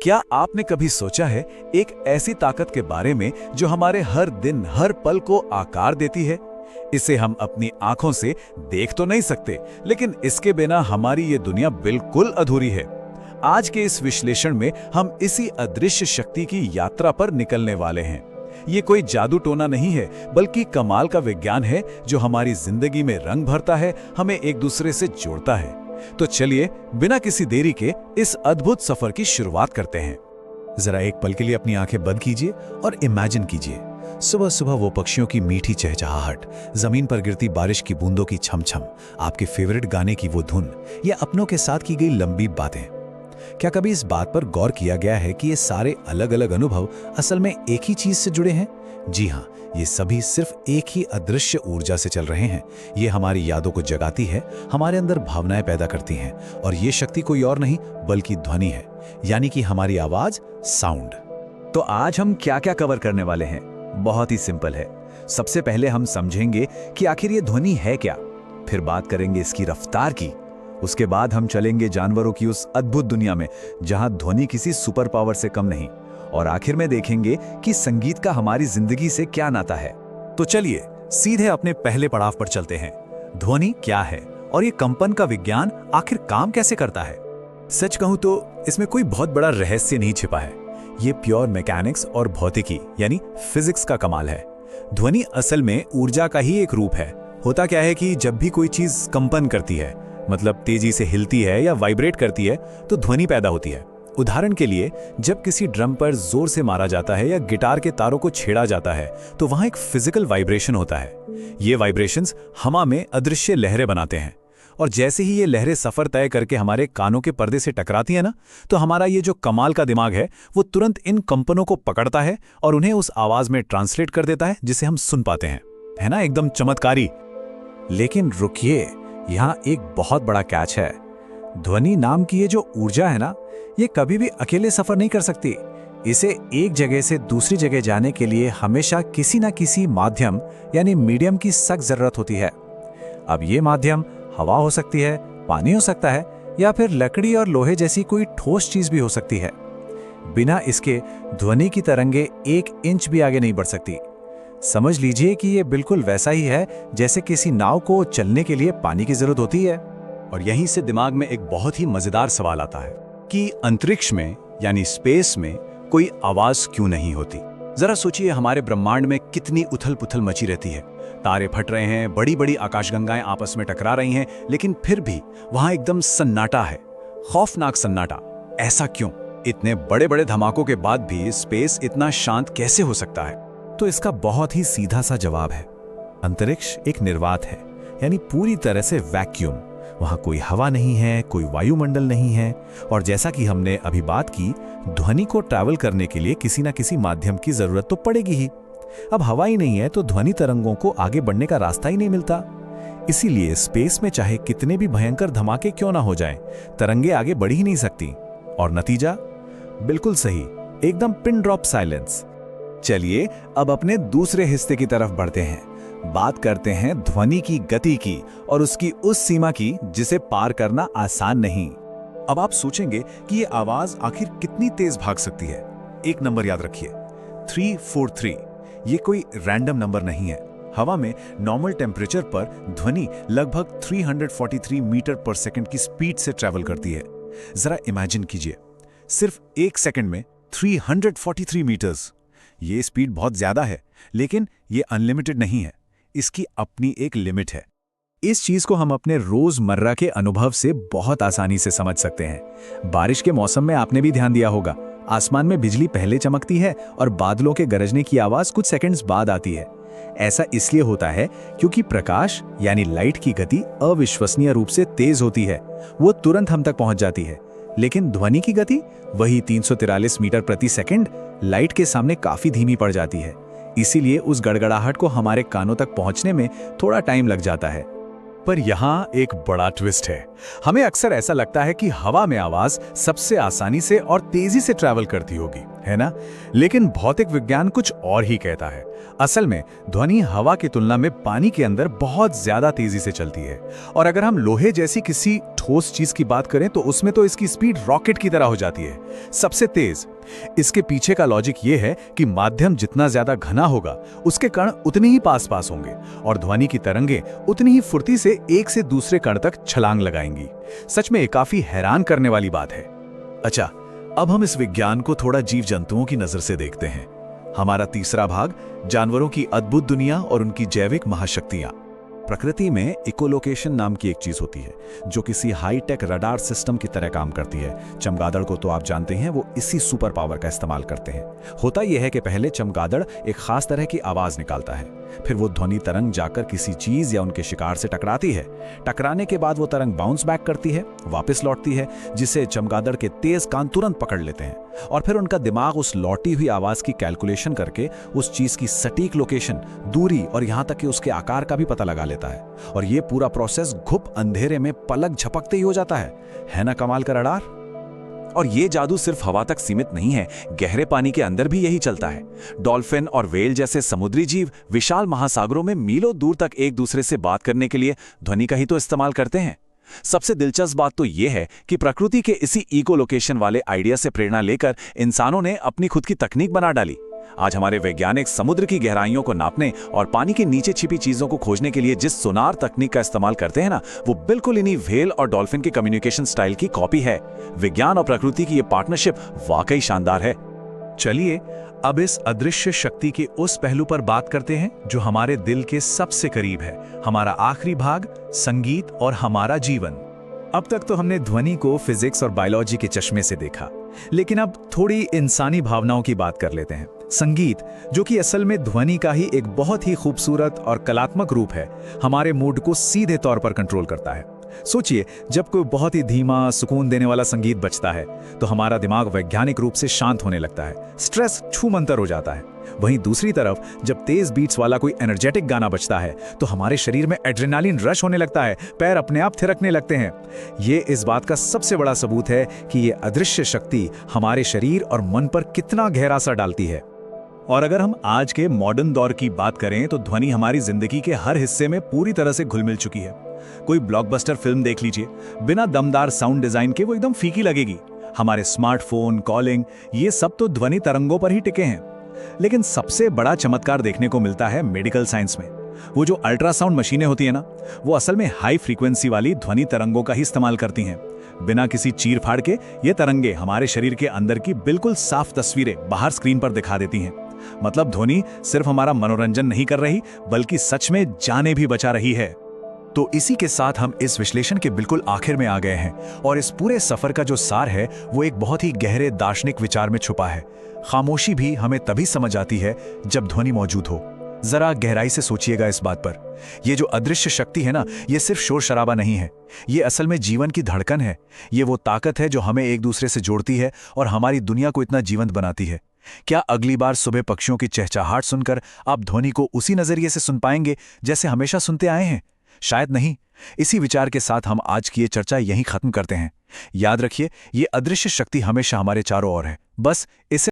क्या आपने कभी सोचा है एक ऐसी ताकत के बारे में जो हमारे हर दिन हर पल को आकार देती है? इसे हम अपनी आंखों से देख तो नहीं सकते, लेकिन इसके बिना हमारी ये दुनिया बिल्कुल अधूरी है। आज के इस विश्लेषण में हम इसी अदृश्य शक्ति की यात्रा पर निकलने वाले हैं। ये कोई जादू टोना नहीं है, बल्कि कमाल का विज्ञान है जो हमारी जिंदगी में रंग भरता है, हमें एक दूसरे से जोड़ता है। तो चलिए बिना किसी देरी के इस अद्भुत सफर की शुरुआत करते हैं। जरा एक पल के लिए अपनी आंखें बंद कीजिए और इमेजिन कीजिए, सुबह सुबह वो पक्षियों की मीठी चहचहाहट, जमीन पर गिरती बारिश की बूंदों की छमछम, आपके फेवरेट गाने की वो धुन, या अपनों के साथ की गई लंबी बातें। क्या कभी इस बात पर गौर किया गया है कि ये सारे अलग अलग अनुभव असल में एक ही चीज से जुड़े हैं? जी हाँ, ये सभी सिर्फ एक ही अदृश्य ऊर्जा से चल रहे हैं। ये हमारी यादों को जगाती है, हमारे अंदर भावनाएं पैदा करती हैं, और ये शक्ति कोई और नहीं बल्कि ध्वनि है, यानी कि हमारी आवाज, साउंड। तो आज हम क्या क्या कवर करने वाले हैं? बहुत ही सिंपल है। सबसे पहले हम समझेंगे कि आखिर ये ध्वनि है क्या, फिर बात करेंगे इसकी रफ्तार की, उसके बाद हम चलेंगे जानवरों की उस अद्भुत दुनिया में जहां ध्वनि किसी सुपर पावर से कम नहीं, और आखिर में देखेंगे कि संगीत का हमारी जिंदगी से क्या नाता है। तो चलिए सीधे अपने पहले पड़ाव पर चलते हैं। ध्वनि क्या है और ये कंपन का विज्ञान आखिर काम कैसे करता है? सच कहूं तो इसमें कोई बहुत बड़ा रहस्य नहीं छिपा है। ये प्योर मैकेनिक्स और भौतिकी यानी फिजिक्स का कमाल है। ध्वनि असल में ऊर्जा का ही एक रूप है। होता क्या है कि जब भी कोई चीज कंपन करती है, मतलब तेजी से हिलती है या वाइब्रेट करती है, तो ध्वनि पैदा होती है। उदाहरण के लिए, जब किसी ड्रम पर जोर से मारा जाता है या गिटार के तारों को छेड़ा जाता है, तो वहां एक फिजिकल वाइब्रेशन होता है। ये वाइब्रेशंस हवा में अदृश्य लहरें बनाते हैं, और जैसे ही ये लहरें सफर तय करके हमारे कानों के पर्दे से टकराती है ना, तो हमारा ये जो कमाल का दिमाग है वो तुरंत इन कंपनों को पकड़ता है और उन्हें उस आवाज में ट्रांसलेट कर देता है जिसे हम सुन पाते हैं। है ना, एकदम चमत्कारी। लेकिन रुकिए, यहाँ एक बहुत बड़ा कैच है। ध्वनि नाम की ये जो ऊर्जा है ना, ये कभी भी अकेले सफर नहीं कर सकती। इसे एक जगह से दूसरी जगह जाने के लिए हमेशा किसी ना किसी माध्यम यानी मीडियम की सख्त जरूरत होती है। अब ये माध्यम हवा हो सकती है, पानी हो सकता है, या फिर लकड़ी और लोहे जैसी कोई ठोस चीज भी हो सकती है। बिना इसके ध्वनि की तरंगे 1 इंच भी आगे नहीं बढ़ सकती। समझ लीजिए कि ये बिल्कुल वैसा ही है जैसे किसी नाव को चलने के लिए पानी की जरूरत होती है। और यहीं से दिमाग में एक बहुत ही मजेदार सवाल आता है कि अंतरिक्ष में यानी स्पेस में कोई आवाज क्यों नहीं होती? जरा सोचिए, हमारे ब्रह्मांड में कितनी उथल पुथल मची रहती है। तारे फट रहे हैं, बड़ी बड़ी आकाशगंगाएं आपस में टकरा रही हैं, लेकिन फिर भी वहां एकदम सन्नाटा है, खौफनाक सन्नाटा। ऐसा क्यों? इतने बड़े बड़े धमाकों के बाद भी स्पेस इतना शांत कैसे हो सकता है? तो इसका बहुत ही सीधा सा जवाब है, अंतरिक्ष एक निर्वात है, यानी पूरी तरह से वैक्यूम। वहां कोई हवा नहीं है, कोई वायुमंडल नहीं है, और जैसा कि हमने अभी बात की, ध्वनि को ट्रैवल करने के लिए किसी ना किसी माध्यम की जरूरत तो पड़ेगी ही। अब हवा ही नहीं है तो ध्वनि तरंगों को आगे बढ़ने का रास्ता ही नहीं मिलता। इसीलिए स्पेस में चाहे कितने भी भयंकर धमाके क्यों ना हो जाएं, तरंगे आगे बढ़ ही नहीं सकती। और नतीजा बिल्कुल सही, एकदम पिन ड्रॉप साइलेंस। चलिए अब अपने दूसरे हिस्से की तरफ बढ़ते हैं। बात करते हैं ध्वनि की गति की, और उसकी उस सीमा की जिसे पार करना आसान नहीं। अब आप सोचेंगे कि ये आवाज आखिर कितनी तेज भाग सकती है। एक नंबर याद रखिए, 343। ये कोई रैंडम नंबर नहीं है। हवा में नॉर्मल टेम्परेचर पर ध्वनि लगभग 343 मीटर पर सेकंड की स्पीड से ट्रैवल करती है। जरा इमेजिन कीजिए, सिर्फ 1 सेकंड में 343 मीटर्स। ये स्पीड बहुत ज्यादा है, लेकिन ये अनलिमिटेड नहीं है। इसकी अपनी एक लिमिट है। इस चीज को हम अपने रोजमर्रा के अनुभव से बहुत आसानी से समझ सकते हैं। बारिश के मौसम में आपने भी ध्यान दिया होगा, आसमान में बिजली पहले चमकती है और बादलों के गरजने की आवाज कुछ सेकंड्स बाद आती है। ऐसा इसलिए होता है क्योंकि प्रकाश यानी लाइट की गति अविश्वसनीय रूप से तेज होती है। वो तुरंत हम तक पहुंच जाती है, लेकिन ध्वनि की गति, वही 343 मीटर प्रति सेकंड, लाइट के सामने काफी धीमी पड़ जाती है। इसीलिए उस गड़गड़ाहट को हमारे कानों तक पहुंचने में थोड़ा टाइम लग जाता है। पर यहाँ एक बड़ा ट्विस्ट है। हमें अक्सर ऐसा लगता है कि हवा में आवाज सबसे आसानी से और तेजी से ट्रैवल करती होगी, है ना? लेकिन भौतिक विज्ञान कुछ और ही कहता है। असल में ध्वनि हवा की तुलना में पानी के अंदर बहुत ज्यादा तेजी से चलती है। और अगर हम लोहे जैसी किसी ठोस चीज की बात करें तो उसमें तो इसकी स्पीड रॉकेट की तरह हो जाती है, सबसे तेज। इसके पीछे का लॉजिक ये है कि माध्यम जितना ज्यादा घना होगा, उसके कण उतने ही पास पास होंगे और ध्वनि की तरंगें उतनी ही फुर्ती से एक से दूसरे कण तक छलांग लगाएंगी। सच में ये काफी हैरान करने वाली बात है। अच्छा, अब हम इस विज्ञान को थोड़ा जीव जंतुओं की नजर से देखते हैं। हमारा तीसरा भाग, जानवरों की अद्भुत दुनिया और उनकी जैविक महाशक्तियां। प्रकृति में इकोलोकेशन नाम की एक चीज होती है जो किसी हाईटेक रडार सिस्टम की तरह काम करती है। चमगादड़ को तो आप जानते हैं, वो इसी सुपर पावर का इस्तेमाल करते हैं। होता यह है कि पहले चमगादड़ एक खास तरह की आवाज निकालता है, फिर वो ध्वनि तरंग जाकर किसी चीज या उनके शिकार से टकराती है। टकराने के बाद वो तरंग बाउंस बैक करती है, वापस लौटती है, जिसे चमगादड़ के तेज कान तुरंत पकड़ लेते हैं और फिर उनका दिमाग उस लौटी हुई आवाज की कैलकुलेशन करके उस चीज की सटीक लोकेशन, दूरी और यहां तक कि उसके आकार का भी पता लगा लेता है। और ये पूरा प्रोसेस घुप अंधेरे में पलक झपकते ही हो जाता है ना कमाल का रडार? और ये जादू सिर्फ हवा तक सीमित नहीं है, गहरे पानी के अंदर भी यही चलता है। डॉल्फिन और व्हेल जैसे समुद्री जीव विशाल महासागरों में मीलों दूर तक एक दूसरे से बात करने के लिए ध्वनि का ही तो इस्तेमाल करते हैं। सबसे दिलचस्प बात तो यह है कि प्रकृति के इसी इको लोकेशन वाले आइडिया से प्रेरणा लेकर इंसानों ने अपनी खुद की तकनीक बना डाली। आज हमारे वैज्ञानिक समुद्र की गहराइयों को नापने और पानी के नीचे छिपी चीजों को खोजने के लिए जिस सोनार तकनीक का इस्तेमाल करते हैं ना, वो बिल्कुल इन्हीं व्हेल और डॉल्फिन के कम्युनिकेशन स्टाइल की कॉपी है। विज्ञान और प्रकृति की ये पार्टनरशिप वाकई शानदार है। चलिए अब इस अदृश्य शक्ति के उस पहलू पर बात करते हैं जो हमारे दिल के सबसे करीब है, हमारा आखिरी भाग, संगीत और हमारा जीवन। अब तक तो हमने ध्वनि को फिजिक्स और बायोलॉजी के चश्मे से देखा, लेकिन अब थोड़ी इंसानी भावनाओं की बात कर लेते हैं। संगीत, जो कि असल में ध्वनि का ही एक बहुत ही खूबसूरत और कलात्मक रूप है, हमारे मूड को सीधे तौर पर कंट्रोल करता है। सोचिए, जब कोई बहुत ही धीमा, सुकून देने वाला संगीत बजता है तो हमारा दिमाग वैज्ञानिक रूप से शांत होने लगता है, स्ट्रेस छूमंतर हो जाता है। वहीं दूसरी तरफ जब तेज बीट्स वाला कोई एनर्जेटिक गाना बजता है तो हमारे शरीर में एड्रेनालिन रश होने लगता है, पैर अपने आप थिरकने लगते हैं। ये इस बात का सबसे बड़ा सबूत है कि ये अदृश्य शक्ति हमारे शरीर और मन पर कितना गहरा असर डालती है। और अगर हम आज के मॉडर्न दौर की बात करें तो ध्वनि हमारी जिंदगी के हर हिस्से में पूरी तरह से घुल मिल चुकी है। कोई ब्लॉकबस्टर फिल्म देख लीजिए, बिना दमदार साउंड डिजाइन के वो एकदम फीकी लगेगी। हमारे स्मार्टफोन, कॉलिंग, ये सब तो ध्वनि तरंगों पर ही टिके हैं। लेकिन सबसे बड़ा चमत्कार देखने को मिलता है मेडिकल साइंस में। वो जो अल्ट्रासाउंड मशीनें होती है ना, वो असल में हाई फ्रीक्वेंसी वाली ध्वनि तरंगों का ही इस्तेमाल करती हैं। बिना किसी चीर फाड़ के ये तरंगे हमारे शरीर के अंदर की बिल्कुल साफ तस्वीरें बाहर स्क्रीन पर दिखा देती हैं। मतलब ध्वनि सिर्फ हमारा मनोरंजन नहीं कर रही, बल्कि सच में जानें भी बचा रही है। तो इसी के साथ हम इस विश्लेषण के बिल्कुल आखिर में आ गए हैं और इस पूरे सफर का जो सार है वो एक बहुत ही गहरे दार्शनिक विचार में छुपा है। खामोशी भी हमें तभी समझ आती है जब ध्वनि मौजूद हो। जरा गहराई से सोचिएगा इस बात पर। ये जो अदृश्य शक्ति है ना, ये सिर्फ शोर शराबा नहीं है, ये असल में जीवन की धड़कन है। ये वो ताकत है जो हमें एक दूसरे से जोड़ती है और हमारी दुनिया को इतना जीवंत बनाती है। क्या अगली बार सुबह पक्षियों की चहचहाहट सुनकर आप ध्वनि को उसी नजरिए से सुन पाएंगे जैसे हमेशा सुनते आए हैं? शायद नहीं। इसी विचार के साथ हम आज की ये चर्चा यहीं खत्म करते हैं। याद रखिए, ये अदृश्य शक्ति हमेशा हमारे चारों ओर है, बस इसे